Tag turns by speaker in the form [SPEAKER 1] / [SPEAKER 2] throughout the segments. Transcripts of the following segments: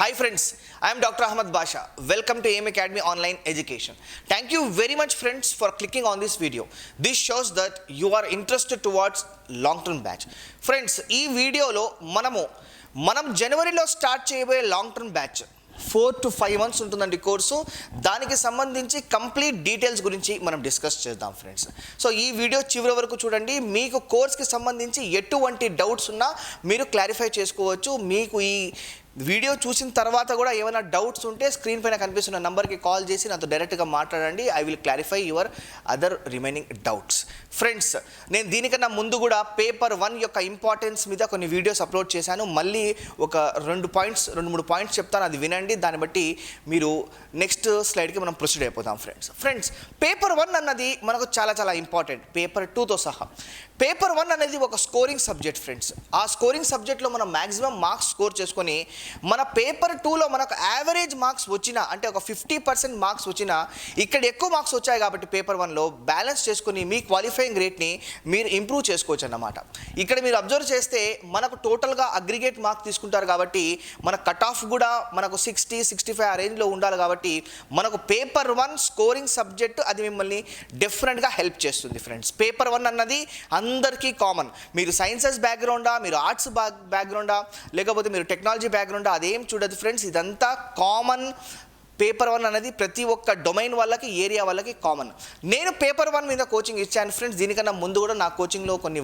[SPEAKER 1] Hi friends, I am Dr. Ahmad Basha. Welcome to AM Academy Online Education. Thank you very much friends for clicking on this video. This shows that you are interested towards long-term batch. Friends, ఈ వీడియోలో మనం జనవరిలో start చేయబోయే long term batch 4 to 5 months ఉంటుందండి course. దానికి సంబంధించి complete details గురించి మనం డిస్కస్ చేద్దాం ఫ్రెండ్స్. సో ఈ వీడియో చివరి వరకు చూడండి. మీకు కోర్స్కి సంబంధించి ఎటువంటి డౌట్స్ ఉన్నా మీరు క్లారిఫై చేసుకోవచ్చు. మీకు ఈ వీడియో చూసిన తర్వాత కూడా ఏమైనా డౌట్స్ ఉంటే స్క్రీన్ పైన కనిపిస్తున్న నెంబర్కి కాల్ చేసి నాతో డైరెక్ట్గా మాట్లాడండి. I will clarify your other remaining doubts. Friends, నేను దీనికన్నా ముందు కూడా పేపర్ 1 యొక్క ఇంపార్టెన్స్ మీద కొన్ని వీడియోస్ అప్లోడ్ చేశాను. మళ్ళీ ఒక 2-3 పాయింట్స్ చెప్తాను, అది వినండి. దాన్ని బట్టి మీరు నెక్స్ట్ స్లైడ్కి మనం ప్రొసీడ్ అయిపోతాం ఫ్రెండ్స్. పేపర్ 1 అన్నది మనకు చాలా చాలా ఇంపార్టెంట్, పేపర్ 2తో సహా. పేపర్ 1 అనేది ఒక స్కోరింగ్ సబ్జెక్ట్ ఫ్రెండ్స్. ఆ స్కోరింగ్ సబ్జెక్ట్లో మనం మ్యాక్సిమం మార్క్స్ స్కోర్ చేసుకొని మన పేపర్ 2లో మనకు యావరేజ్ మార్క్స్ వచ్చినా, అంటే ఒక 50% మార్క్స్ వచ్చినా, ఇక్కడ ఎక్కువ మార్క్స్ వచ్చాయి కాబట్టి పేపర్ 1లో బ్యాలెన్స్ చేసుకుని మీ క్వాలిఫైయింగ్ రేట్ని మీరు ఇంప్రూవ్ చేసుకోవచ్చు అన్నమాట. ఇక్కడ మీరు అబ్జర్వ్ చేస్తే మనకు టోటల్గా అగ్రిగేట్ మార్క్స్ తీసుకుంటారు కాబట్టి మన కట్ ఆఫ్ కూడా మనకు 60-65 ఆ రేంజ్లో ఉండాలి. కాబట్టి మనకు పేపర్ 1 స్కోరింగ్ సబ్జెక్ట్ అది మిమ్మల్ని డిఫరెంట్గా హెల్ప్ చేస్తుంది ఫ్రెండ్స్. పేపర్ 1 అన్నది అందరికీ కామన్. మీరు సైన్సెస్ బ్యాక్గ్రౌండా, మీరు ఆర్ట్స్ బ్యాక్గ్రౌండా, లేకపోతే మీరు టెక్నాలజీ బ్యాక్గ్రౌండ్, అదేం చూడదు ఫ్రెండ్స్. ఇదంతా కామన్. పేపర్ 1 అనేది ప్రతి ఒక్క డొమైన్ వాళ్ళకి, ఏరియా వాళ్ళకి కామన్. నేను పేపర్ 1 మీద కోచింగ్ ఇచ్చాను ఫ్రెండ్స్. దీనికన్నా ముందు కూడా నా కోచింగ్లో కొన్ని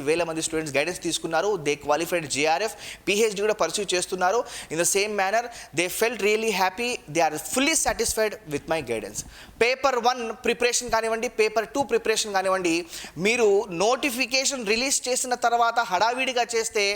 [SPEAKER 1] వేల మంది స్టూడెంట్స్ గైడెన్స్ తీసుకున్నారు. దే క్వాలిఫైడ్ JRF, PhD కూడా పర్సూ చేస్తున్నారు. In the same manner they felt really happy, they are fully satisfied with my guidance. Paper 1 preparation కానివ్వండి, పేపర్ 2 ప్రిపరేషన్ కానివ్వండి, మీరు నోటిఫికేషన్ రిలీజ్ చేసిన తర్వాత హడావిడిగా చేస్తే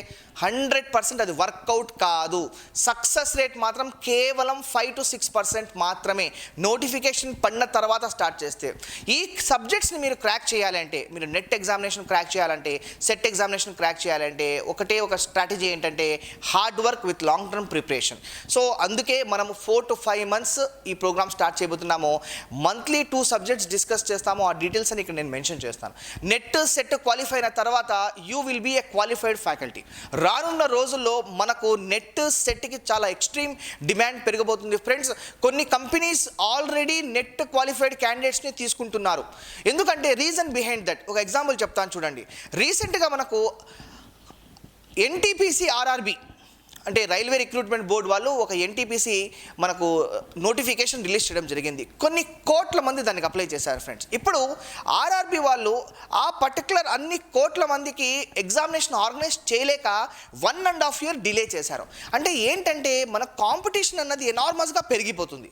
[SPEAKER 1] 100% అది వర్కౌట్ కాదు. సక్సెస్ రేట్ మాత్రం కేవలం 5 to 6% మాత్రమే నోటిఫికేషన్ పడిన తర్వాత స్టార్ట్ చేస్తే. ఈ సబ్జెక్ట్స్ని మీరు క్రాక్ చేయాలంటే, మీరు నెట్ ఎగ్జామినేషన్ క్రాక్ చేయాలంటే, సెట్ ఎగ్జామినేషన్ క్రాక్ చేయాలంటే ఒక స్ట్రాటజీ ఏంటంటే hard work with long term preparation. So అందుకే మనము 4 to 5 months ఈ ప్రోగ్రామ్ స్టార్ట్ చేయబోతున్నాము. మంత్లీ 2 సబ్జెక్ట్స్ డిస్కస్ చేస్తాము. ఆ డీటెయిల్స్ అని ఇక్కడ నేను మెన్షన్ చేస్తాను. నెట్ సెట్ క్వాలిఫై అయిన తర్వాత you will be a qualified faculty. రానున్న రోజుల్లో మనకు నెట్ సెట్కి చాలా ఎక్స్ట్రీమ్ డిమాండ్ పెరగబోతుంది ఫ్రెండ్స్. కొన్ని కంపెనీస్ ఆల్రెడీ నెట్ క్వాలిఫైడ్ క్యాండిడేట్స్ని తీసుకుంటున్నారు. ఎందుకంటే రీజన్ బిహైండ్ దట్ ఒక ఎగ్జాంపుల్ చెప్తాను చూడండి. రీసెంట్గా మనకు NTPC RRB అంటే రైల్వే రిక్రూట్మెంట్ బోర్డు వాళ్ళు ఒక NTPC మనకు నోటిఫికేషన్ రిలీజ్ చేయడం జరిగింది. కొన్ని కోట్ల మంది దానికి అప్లై చేశారు ఫ్రెండ్స్. ఇప్పుడు RRB వాళ్ళు ఆ పర్టికులర్ అన్ని కోట్ల మందికి ఎగ్జామినేషన్ ఆర్గనైజ్ చేయలేక 1.5 year డిలే చేశారు. అంటే ఏంటంటే మన కాంపిటీషన్ అన్నది ఎనార్మస్గా పెరిగిపోతుంది.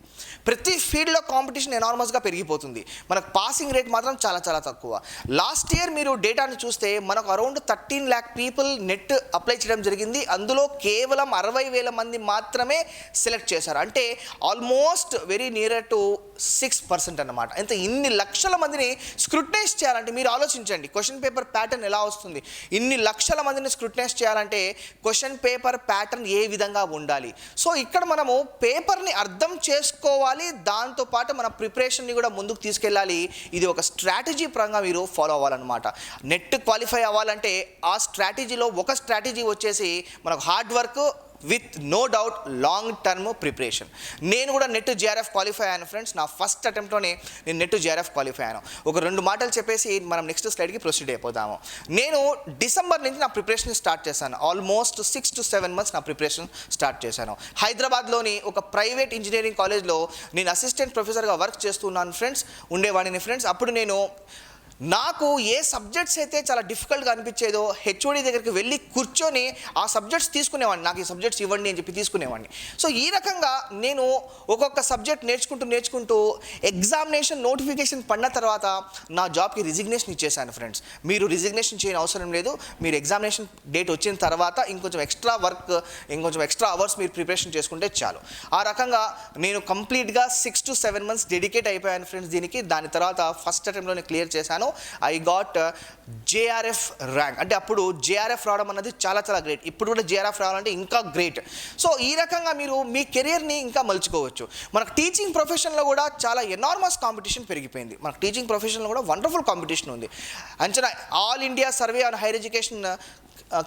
[SPEAKER 1] ప్రతి ఫీల్డ్లో కాంపిటీషన్ ఎనార్మస్గా పెరిగిపోతుంది. మనకు పాసింగ్ రేట్ మాత్రం చాలా చాలా తక్కువ. లాస్ట్ ఇయర్ మీరు డేటాని చూస్తే మనకు around 13 lakh people net apply చేయడం జరిగింది. అందులో కేవలం 60,000 మంది మాత్రమే సెలెక్ట్ చేశారు. అంటే ఆల్మోస్ట్ వెరీ నియర్ టు 6% అన్నమాట. అంటే ఇన్ని లక్షల మందిని స్క్రూటనైజ్ చేయాలంటే మీరు ఆలోచించండి, క్వశ్చన్ పేపర్ ప్యాటర్న్ ఎలా వస్తుంది. ఇన్ని లక్షల మందిని స్క్రూటనైజ్ చేయాలంటే క్వశ్చన్ పేపర్ ప్యాటర్న్ ఏ విధంగా ఉండాలి. సో ఇక్కడ మనము పేపర్ని అర్థం చేసుకోవాలి, దాంతోపాటు మన ప్రిపరేషన్ని కూడా ముందుకు తీసుకెళ్ళాలి. ఇది ఒక స్ట్రాటజీ పరంగా మీరు ఫాలో అవ్వాలన్నమాట. నెట్ క్వాలిఫై అవ్వాలంటే ఆ స్ట్రాటజీలో ఒక స్ట్రాటజీ వచ్చేసి మనకు hard work with no doubt long term preparation. నేను కూడా నెట్ JRF క్వాలిఫై అయ్యాను ఫ్రెండ్స్. నా ఫస్ట్ అటెంప్ట్లోనే నేను నెట్ JRF క్వాలిఫై అయ్యాను. ఒక 2 మాటలు చెప్పేసి మనం నెక్స్ట్ స్లైడ్కి ప్రొసీడ్ అయిపోదాము. నేను డిసెంబర్ నుంచి నా ప్రిపరేషన్ స్టార్ట్ చేశాను. ఆల్మోస్ట్ 6 to 7 months నా ప్రిపరేషన్ స్టార్ట్ చేశాను. హైదరాబాద్లోని ఒక ప్రైవేట్ ఇంజనీరింగ్ కాలేజ్లో నేను అసిస్టెంట్ ప్రొఫెసర్గా వర్క్ చేస్తున్నాను ఫ్రెండ్స్, ఉండేవాడిని ఫ్రెండ్స్. అప్పుడు నాకు ఏ సబ్జెక్ట్స్ అయితే చాలా డిఫికల్ట్గా అనిపించేదో HOD దగ్గరికి వెళ్ళి కూర్చొని ఆ సబ్జెక్ట్స్ తీసుకునేవాడిని. నాకు ఈ సబ్జెక్ట్స్ ఇవ్వండి అని చెప్పి తీసుకునేవాడిని. సో ఈ రకంగా నేను ఒక్కొక్క సబ్జెక్ట్ నేర్చుకుంటూ ఎగ్జామినేషన్ నోటిఫికేషన్ పడిన తర్వాత నా జాబ్కి రిజిగ్నేషన్ ఇచ్చేసాను ఫ్రెండ్స్. మీరు రిజిగ్నేషన్ చేయని అవసరం లేదు. మీరు ఎగ్జామినేషన్ డేట్ వచ్చిన తర్వాత ఇంకొంచెం ఎక్స్ట్రా వర్క్, ఇంకొంచెం ఎక్స్ట్రా అవర్స్ మీరు ప్రిపరేషన్ చేసుకుంటే చాలు. ఆ రకంగా నేను కంప్లీట్గా 6 to 7 months డెడికేట్ అయిపోయాను ఫ్రెండ్స్ దీనికి. దాని తర్వాత ఫస్ట్ అటెంప్ట్లోనే క్లియర్ చేశాను. I got JRF rank. అంటే అప్పుడు JRF రావడం అన్నది చాలా చాలా గ్రేట్. ఇప్పుడు కూడా JRF రావాలంటే ఇంకా గ్రేట్. సో ఈ రకంగా మీరు మీ కెరియర్ని ఇంకా మలుచుకోవచ్చు. మనకు టీచింగ్ ప్రొఫెషన్లో కూడా చాలా ఎనార్మస్ కాంపిటీషన్ పెరిగిపోయింది. మనకు టీచింగ్ ప్రొఫెషన్లో కూడా వండర్ఫుల్ కాంపిటీషన్ ఉంది. అంచనా all India survey on higher education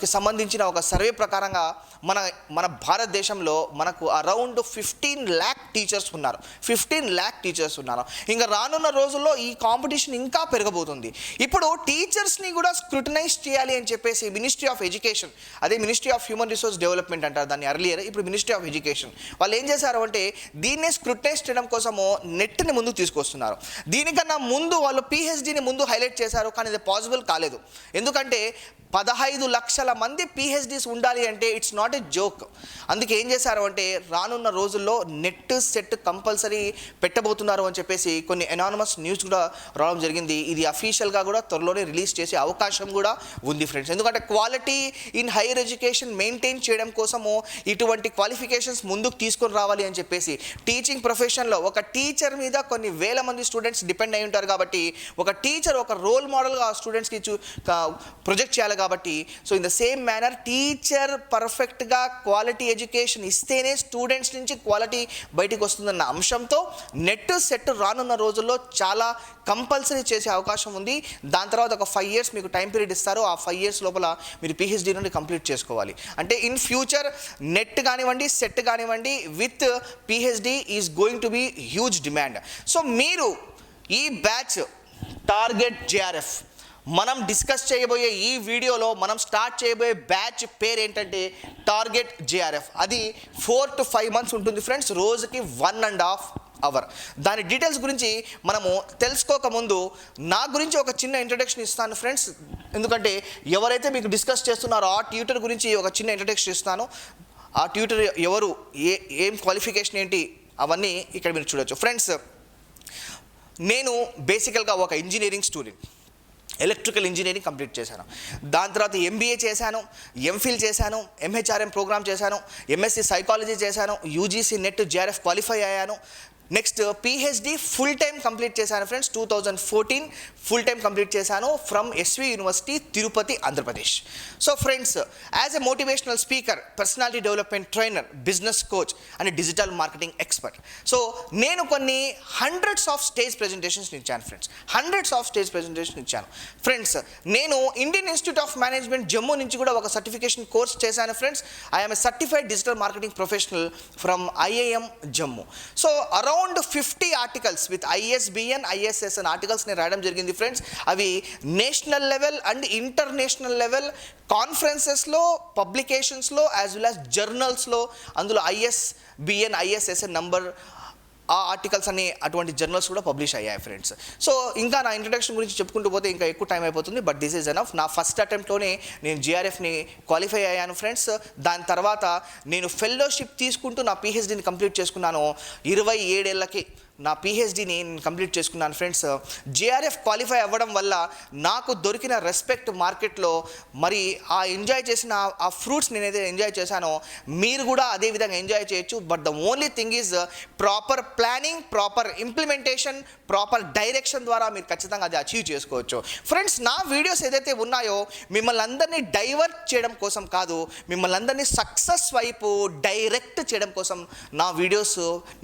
[SPEAKER 1] కి సంబంధించిన ఒక సర్వే ప్రకారంగా మన మన భారతదేశంలో మనకు అరౌండ్ 15 lakh టీచర్స్ ఉన్నారు. 15 lakh టీచర్స్ ఉన్నారు. ఇంకా రానున్న రోజుల్లో ఈ కాంపిటీషన్ ఇంకా పెరగబోతుంది. ఇప్పుడు టీచర్స్ని కూడా స్క్రూటనైజ్ చేయాలి అని చెప్పేసి మినిస్ట్రీ ఆఫ్ ఎడ్యుకేషన్, అదే ministry of human resource development అంటారు దాన్ని ఎర్లియర్, ఇప్పుడు మినిస్ట్రీ ఆఫ్ ఎడ్యుకేషన్ వాళ్ళు ఏం చేశారు అంటే దీన్నే స్క్రూటనైజ్ చేయడం కోసము నెట్ని ముందుకు తీసుకొస్తున్నారు. దీనికన్నా ముందు వాళ్ళు పిహెచ్డిని ముందు హైలైట్ చేశారు, కానీ ఇది పాసిబుల్ కాలేదు. ఎందుకంటే 15 లక్షల మంది పిహెచ్డీస్ ఉండాలి అంటే ఇట్స్ నాట్ ఎ జోక్. అందుకే ఏం చేశారు అంటే రానున్న రోజుల్లో నెట్ సెట్ కంపల్సరీ పెట్టబోతున్నారు అని చెప్పేసి కొన్ని ఎనానమస్ న్యూస్ కూడా రావడం జరిగింది. ఇది అఫీషియల్గా కూడా త్వరలోనే రిలీజ్ చేసే అవకాశం కూడా ఉంది ఫ్రెండ్స్. ఎందుకంటే quality in higher education maintain చేయడం కోసము ఇటువంటి క్వాలిఫికేషన్స్ ముందుకు తీసుకొని రావాలి అని చెప్పేసి టీచింగ్ ప్రొఫెషన్లో ఒక టీచర్ మీద కొన్ని వేల మంది స్టూడెంట్స్ డిపెండ్ అయి ఉంటారు కాబట్టి ఒక టీచర్ ఒక రోల్ మోడల్గా ఆ స్టూడెంట్స్కి ప్రొజెక్ట్ చేయాలి కాబట్టి so in the same manner teacher పర్ఫెక్ట్గా క్వాలిటీ ఎడ్యుకేషన్ ఇస్తేనే స్టూడెంట్స్ నుంచి క్వాలిటీ బయటికి వస్తుందన్న అంశంతో నెట్ సెట్ రానున్న రోజుల్లో చాలా కంపల్సరీ చేసే అవకాశం ఉంది. దాని తర్వాత ఒక 5 years మీకు టైం పీరియడ్ ఇస్తారు. ఆ 5 years లోపల మీరు పిహెచ్డీ నుండి కంప్లీట్ చేసుకోవాలి. అంటే ఇన్ ఫ్యూచర్ నెట్ కానివ్వండి సెట్ కానివ్వండి with PhD is going to be huge demand. So మీరు ఈ బ్యాచ్ టార్గెట్ జేఆర్ఎఫ్ మనం డిస్కస్ చేయబోయే ఈ వీడియోలో మనం స్టార్ట్ చేయబోయే బ్యాచ్ పేరు ఏంటంటే టార్గెట్ జేఆర్ఎఫ్. అది 4 to 5 months ఉంటుంది ఫ్రెండ్స్, రోజుకి 1.5 hours. దాని డీటెయిల్స్ గురించి మనము తెలుసుకోకముందు నా గురించి ఒక చిన్న ఇంట్రడక్షన్ ఇస్తాను ఫ్రెండ్స్. ఎందుకంటే ఎవరైతే మీకు డిస్కస్ చేస్తున్నారో ఆ ట్యూటర్ గురించి ఒక చిన్న ఇంట్రడక్షన్ ఇస్తాను. ఆ ట్యూటర్ ఎవరు, ఏం క్వాలిఫికేషన్ ఏంటి అవన్నీ ఇక్కడ మీరు చూడొచ్చు ఫ్రెండ్స్. నేను బేసికల్గా ఒక engineering student, electrical engineering complete చేశాను. దాని తర్వాత ఎంబీఏ చేశాను, ఎంఫిల్ చేశాను, ఎంహెచ్ఆర్ఎం ప్రోగ్రామ్ చేశాను, ఎంఎస్సి సైకాలజీ చేశాను, యూజీసీ నెట్ జేఆర్ఎఫ్ క్వాలిఫై అయ్యాను. Next PhD full time complete చేశాను ఫ్రెండ్స్. 2014 ఫుల్ టైం కంప్లీట్ చేశాను from SV university Tirupati Andhra Pradesh. So friends, as a motivational speaker, personality development trainer, business coach and digital marketing expert. So నేను కొన్ని hundreds of stage presentations ఇచ్చాను friends, hundreds of stage presentation ఇచ్చాను friends. నేను Indian institute of management Jammu నుంచి కూడా ఒక certification course చేశాను friends. I'm a certified digital marketing professional from IIM Jammu. So around 50 articles with ISBN, ISSN articles నేను రాయడం జరిగింది ఫ్రెండ్స్. అవి national level and international level కాన్ఫరెన్సెస్లో, పబ్లికేషన్స్లో యాజ్ వెల్ యాజ్ జర్నల్స్లో, అందులో ISBN, ISSN నంబర్ ఆ ఆర్టికల్స్ అన్ని అటువంటి జర్నల్స్ కూడా పబ్లిష్ అయ్యాయి ఫ్రెండ్స్. సో ఇంకా నా ఇంట్రడక్షన్ గురించి చెప్పుకుంటూ పోతే ఇంకా ఎక్కువ టైం అయిపోతుంది, బట్ దిస్ ఈజ్ ఎనఫ్. నా ఫస్ట్ అటెంప్ట్లోనే నేను జేఆర్ఎఫ్ని క్వాలిఫై అయ్యాను ఫ్రెండ్స్. దాని తర్వాత నేను ఫెలోషిప్ తీసుకుంటూ నా పిహెచ్డీని కంప్లీట్ చేసుకున్నాను. 27 ఏళ్ళకి నా పిహెచ్డీని నేను కంప్లీట్ చేసుకున్నాను ఫ్రెండ్స్. జేఆర్ఎఫ్ క్వాలిఫై అవ్వడం వల్ల నాకు దొరికిన రెస్పెక్ట్ మార్కెట్లో, మరి ఆ ఎంజాయ్ చేసిన ఆ ఫ్రూట్స్ నేనైతే ఎంజాయ్ చేశానో మీరు కూడా అదే విధంగా ఎంజాయ్ చేయొచ్చు. But the only thing is proper planning, proper implementation, proper direction ద్వారా మీరు ఖచ్చితంగా అది అచీవ్ చేసుకోవచ్చు ఫ్రెండ్స్. నా వీడియోస్ ఏదైతే ఉన్నాయో మిమ్మల్ని అందరినీ డైవర్ట్ చేయడం కోసం కాదు, మిమ్మల్ని అందరినీ సక్సెస్ వైపు డైరెక్ట్ చేయడం కోసం నా వీడియోస్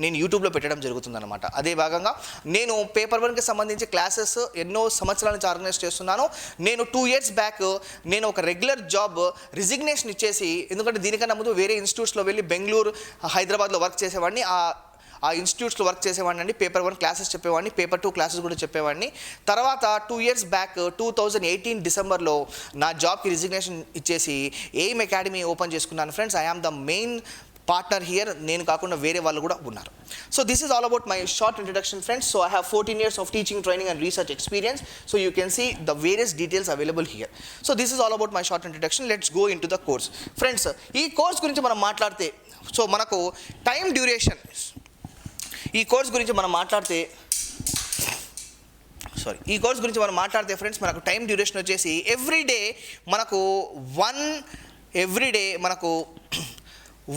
[SPEAKER 1] నేను యూట్యూబ్లో పెట్టడం జరుగుతుందన్నమాట. అదే భాగంగా నేను పేపర్ 1కి సంబంధించి క్లాసెస్ ఎన్నో సంవత్సరాల నుంచి ఆర్గనైజ్ చేస్తున్నాను. నేను 2 years బ్యాక్ నేను ఒక రెగ్యులర్ జాబ్ రిజిగ్నేషన్ ఇచ్చేసి, ఎందుకంటే దీనికన్నా ముందు వేరే ఇన్స్టిట్యూట్స్లో వెళ్ళి బెంగళూరు, హైదరాబాద్లో వర్క్ చేసేవాడిని. ఆ ఇన్స్టిట్యూట్స్లో వర్క్ చేసేవాడిని అండి. పేపర్ 1 క్లాసెస్ చెప్పేవాడిని, పేపర్ 2 క్లాసెస్ కూడా చెప్పేవాడిని. తర్వాత 2 years బ్యాక్ 2018 డిసెంబర్లో నా జాబ్కి రిజిగ్నేషన్ ఇచ్చేసి ఎయిమ్ అకాడమీ ఓపెన్ చేసుకున్నాను friends. I am the main partner here. నేను కాకుండా వేరే వాళ్ళు కూడా ఉన్నారు. So this is all about my short introduction friends. So I have 14 years of teaching, training and research experience. So you can see the various details available here. So this is all about my short introduction. Let's go into the course. Friends, ఈ course గురించి మనం మాట్లాడితే, so మనకు time duration, ఈ course గురించి మనం మాట్లాడితే friends, మనకు టైం డ్యూరేషన్ వచ్చేసి ఎవ్రీడే మనకు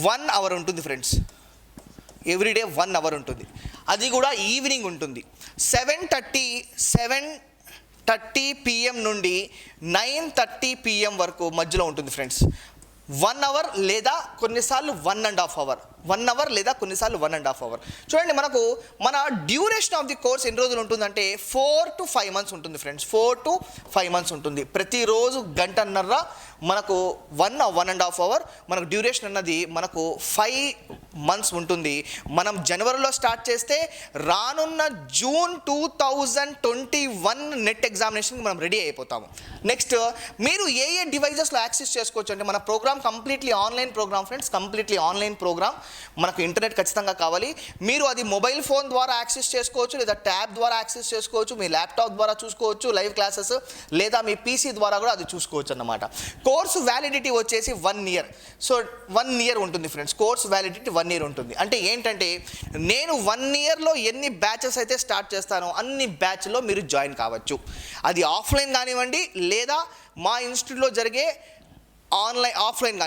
[SPEAKER 1] 1 hour ఉంటుంది ఫ్రెండ్స్. ఎవ్రీడే 1 hour ఉంటుంది. అది కూడా ఈవినింగ్ ఉంటుంది. 7:30 PM నుండి 9:30 PM వరకు మధ్యలో ఉంటుంది ఫ్రెండ్స్. 1 hour లేదా కొన్నిసార్లు 1.5 hour 1 అవర్ లేదా కొన్నిసార్లు 1.5 అవర్. చూడండి, మనకు మన డ్యూరేషన్ ఆఫ్ ది కోర్స్ ఎన్ని రోజులు ఉంటుందంటే 4 to 5 మంత్స్ ఉంటుంది ఫ్రెండ్స్. 4 to 5 మంత్స్ ఉంటుంది. ప్రతిరోజు గంటన్నర మనకు 1.5 అవర్ మనకు డ్యూరేషన్ అన్నది మనకు 5 మంత్స్ ఉంటుంది. మనం జనవరిలో స్టార్ట్ చేస్తే రానున్న జూన్ 2021 నెట్ ఎగ్జామినేషన్కి మనం రెడీ అయిపోతాము. నెక్స్ట్, మీరు ఏ డివైజెస్లో యాక్సెస్ చేసుకోవచ్చు అంటే మన programme completely online programme friends, completely online programme. మనకు ఇంటర్నెట్ ఖచ్చితంగా కావాలి. మీరు అది మొబైల్ ఫోన్ ద్వారా యాక్సెస్ చేసుకోవచ్చు, లేదా ట్యాబ్ ద్వారా యాక్సెస్ చేసుకోవచ్చు, మీ ల్యాప్టాప్ ద్వారా చూసుకోవచ్చు లైవ్ క్లాసెస్, లేదా మీ పీసీ ద్వారా కూడా అది చూసుకోవచ్చు అన్నమాట. కోర్సు వ్యాలిడిటీ వచ్చేసి 1 ఇయర్. సో 1 ఇయర్ ఉంటుంది ఫ్రెండ్స్. కోర్స్ వ్యాలిడిటీ 1 ఇయర్ ఉంటుంది. అంటే ఏంటంటే నేను 1 ఇయర్లో ఎన్ని బ్యాచెస్ అయితే స్టార్ట్ చేస్తానో అన్ని బ్యాచ్లో మీరు జాయిన్ కావచ్చు. అది ఆఫ్లైన్ కానివ్వండి, లేదా మా ఇన్స్టిట్యూట్లో జరిగే ఆఫ్లైన్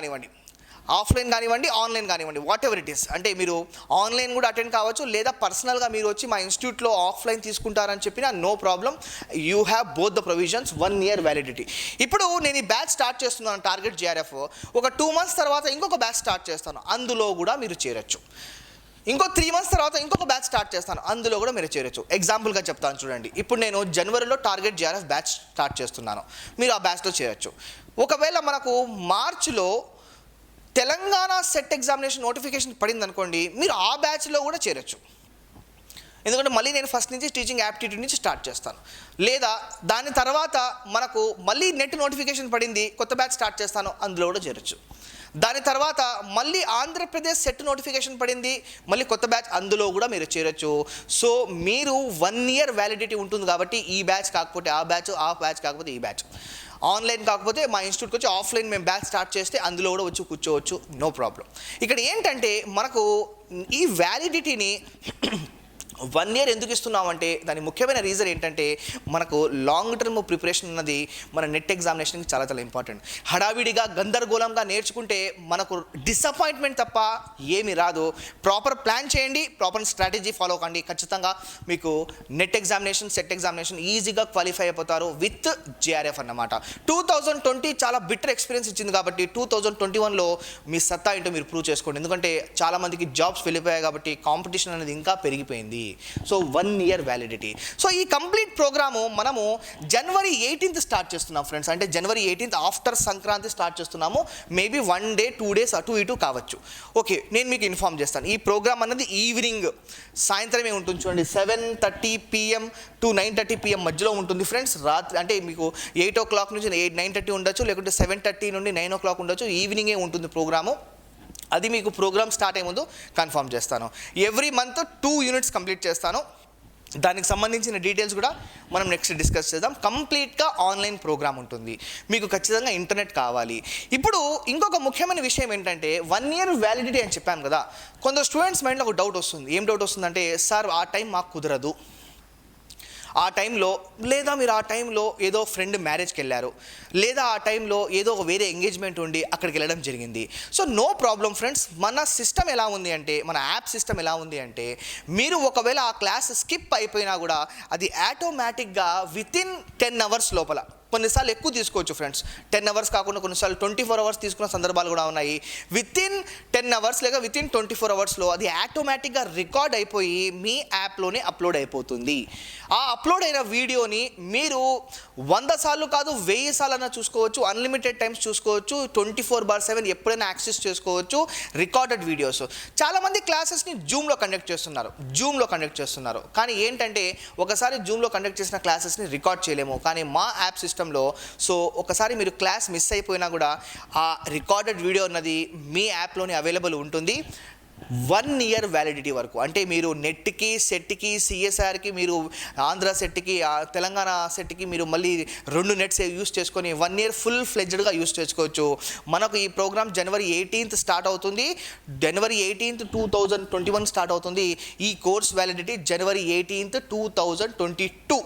[SPEAKER 1] కానివ్వండి, ఆన్లైన్ కానివ్వండి, వాట్ ఎవర్ ఇట్ ఈస్. అంటే మీరు ఆన్లైన్ కూడా అటెండ్ కావచ్చు, లేదా పర్సనల్గా మీరు వచ్చి మా ఇన్స్టిట్యూట్లో ఆఫ్లైన్ తీసుకుంటారని చెప్పినా no problem. You have both the provisions. 1 year validity. ఇప్పుడు నేను ఈ బ్యాచ్ స్టార్ట్ చేస్తున్నాను టార్గెట్ JRF. ఒక 2 మంత్స్ తర్వాత ఇంకొక బ్యాచ్ స్టార్ట్ చేస్తాను, అందులో కూడా మీరు చేరొచ్చు. ఇంకో 3 మంత్స్ తర్వాత ఇంకొక బ్యాచ్ స్టార్ట్ చేస్తాను, అందులో కూడా మీరు చేరొచ్చు. ఎగ్జాంపుల్గా చెప్తాను చూడండి. ఇప్పుడు నేను జనవరిలో టార్గెట్ JRF బ్యాచ్ స్టార్ట్ చేస్తున్నాను, మీరు ఆ బ్యాచ్లో చేరొచ్చు. ఒకవేళ మనకు మార్చిలో తెలంగాణ సెట్ ఎగ్జామినేషన్ నోటిఫికేషన్ పడింది అనుకోండి, మీరు ఆ బ్యాచ్లో కూడా చేరొచ్చు. ఎందుకంటే మళ్ళీ నేను ఫస్ట్ నుంచి టీచింగ్ యాప్టిట్యూడ్ నుంచి స్టార్ట్ చేస్తాను. లేదా దాని తర్వాత మనకు మళ్ళీ నెట్ నోటిఫికేషన్ పడింది, కొత్త బ్యాచ్ స్టార్ట్ చేస్తాను, అందులో కూడా చేరొచ్చు. దాని తర్వాత మళ్ళీ ఆంధ్రప్రదేశ్ సెట్ నోటిఫికేషన్ పడింది, మళ్ళీ కొత్త బ్యాచ్, అందులో కూడా మీరు చేరొచ్చు. సో మీరు 1 ఇయర్ వ్యాలిడిటీ ఉంటుంది కాబట్టి ఈ బ్యాచ్ కాకపోతే ఆ బ్యాచ్, ఆ బ్యాచ్ కాకపోతే ఈ బ్యాచ్, ఆన్లైన్ కాకపోతే మా ఇన్స్టిట్యూట్కి వచ్చి ఆఫ్లైన్ మేము బ్యాచ్ స్టార్ట్ చేస్తే అందులో కూడా వచ్చి కూర్చోవచ్చు, నో ప్రాబ్లం. ఇక్కడ ఏంటంటే మనకు ఈ వ్యాలిడిటీని 1 ఇయర్ ఎందుకు ఇస్తున్నామంటే దాని ముఖ్యమైన రీజన్ ఏంటంటే మనకు లాంగ్ టర్మ్ ప్రిపరేషన్ అన్నది మన నెట్ ఎగ్జామినేషన్కి చాలా చాలా ఇంపార్టెంట్. హడావిడిగా గందరగోళంగా నేర్చుకుంటే మనకు డిసప్పాయింట్మెంట్ తప్ప ఏమీ రాదు. ప్రాపర్ ప్లాన్ చేయండి, ప్రాపర్ స్ట్రాటజీ ఫాలో కండి, ఖచ్చితంగా మీకు నెట్ ఎగ్జామినేషన్ సెట్ ఎగ్జామినేషన్ ఈజీగా క్వాలిఫై అయిపోతారు విత్ JRF అన్నమాట. 2020 చాలా బిటర్ ఎక్స్పీరియన్స్ ఇచ్చింది కాబట్టి 2021లో మీ సత్తా ఏంటో మీరు ప్రూవ్ చేసుకోండి. ఎందుకంటే చాలామందికి జాబ్స్ వెళ్ళిపోయాయి కాబట్టి కాంపిటీషన్ అనేది ఇంకా పెరిగిపోయింది. So 1 year validity. సో ఈ కంప్లీట్ ప్రోగ్రాము మనము జనవరి 18th స్టార్ట్ చేస్తున్నాం ఫ్రెండ్స్. అంటే జనవరి 18th ఆఫ్టర్ సంక్రాంతి స్టార్ట్ చేస్తున్నాము. మేబీ 1 డే 2 డేస్ అటు ఇటు కావచ్చు. ఓకే, నేను మీకు ఇన్ఫార్మ్ చేస్తాను. ఈ ప్రోగ్రామ్ అనేది ఈవినింగ్ సాయంత్రమే ఉంటుంది చూడండి. 7:30 PM to 9:30 PM మధ్యలో ఉంటుంది ఫ్రెండ్స్. రాత్రి అంటే మీకు 8 o'clock నుంచి 9:30 ఉండొచ్చు, లేకుంటే 7:30 నుండి 9 o'clock ఉండొచ్చు. ఈవినింగే ఉంటుంది ప్రోగ్రాము. అది మీకు ప్రోగ్రామ్ స్టార్ట్ అయ్యే ముందు కన్ఫర్మ్ చేస్తాను. ఎవ్రీ మంత్ 2 యూనిట్స్ కంప్లీట్ చేస్తాను. దానికి సంబంధించిన డీటెయిల్స్ కూడా మనం నెక్స్ట్ డిస్కస్ చేద్దాం. కంప్లీట్గా ఆన్లైన్ ప్రోగ్రామ్ ఉంటుంది. మీకు ఖచ్చితంగా ఇంటర్నెట్ కావాలి. ఇప్పుడు ఇంకొక ముఖ్యమైన విషయం ఏంటంటే 1 ఇయర్ వ్యాలిడిటీ అని చెప్పాను కదా, కొందరు స్టూడెంట్స్ మైండ్లో ఒక డౌట్ వస్తుంది. ఏం డౌట్ వస్తుందంటే, సార్ ఆ టైం మాకు కుదరదు, ఆ టైంలో, లేదా మీరు ఆ టైంలో ఏదో ఫ్రెండ్ మ్యారేజ్కి వెళ్ళారు, లేదా ఆ టైంలో ఏదో ఒక వేరే ఎంగేజ్మెంట్ ఉండి అక్కడికి వెళ్ళడం జరిగింది. So no problem friends. మన సిస్టమ్ ఎలా ఉంది అంటే, మన యాప్ సిస్టమ్ ఎలా ఉంది అంటే, మీరు ఒకవేళ ఆ క్లాస్ స్కిప్ అయిపోయినా కూడా అది ఆటోమేటిక్గా వితిన్ 10 hours లోపల, కొన్నిసార్లు ఎక్కువ తీసుకోవచ్చు ఫ్రెండ్స్, 10 hours కాకుండా కొన్నిసార్లు 24 hours తీసుకున్న సందర్భాలు కూడా ఉన్నాయి. వితిన్ 10 hours లేక వితిన్ 24 hoursలో అది ఆటోమేటిక్గా రికార్డ్ అయిపోయి మీ యాప్లోనే అప్లోడ్ అయిపోతుంది. ఆ అప్లోడ్ అయిన వీడియోని మీరు 100 సార్లు కాదు 1000 సార్లు చూసుకోవచ్చు, అన్లిమిటెడ్ టైమ్స్ చూసుకోవచ్చు, 24/7 ఎప్పుడైనా యాక్సెస్ చేసుకోవచ్చు రికార్డెడ్ వీడియోస్. చాలామంది క్లాసెస్ని జూమ్లో కండక్ట్ చేస్తున్నారు. కానీ ఏంటంటే ఒకసారి జూమ్లో కండక్ట్ చేసిన క్లాసెస్ని రికార్డ్ చేయలేము, కానీ మా యాప్ సిస్టమ్ సో ఒకసారి మీరు క్లాస్ మిస్ అయిపోయినా కూడా ఆ రికార్డెడ్ వీడియో అన్నది మీ యాప్లోనే అవైలబుల్ ఉంటుంది 1 ఇయర్ వ్యాలిడిటీ వరకు. అంటే మీరు నెట్కి, సెట్కి, CSRకి, మీరు ఆంధ్ర సెట్కి, తెలంగాణ సెట్కి మీరు మళ్ళీ 2 నెట్స్ యూస్ చేసుకొని 1 ఇయర్ ఫుల్ ఫ్లెడ్జ్డ్గా యూస్ చేసుకోవచ్చు. మనకు ఈ ప్రోగ్రామ్ జనవరి 18th స్టార్ట్ అవుతుంది. జనవరి 18th 2021 స్టార్ట్ అవుతుంది. ఈ course validity January 18th 2022.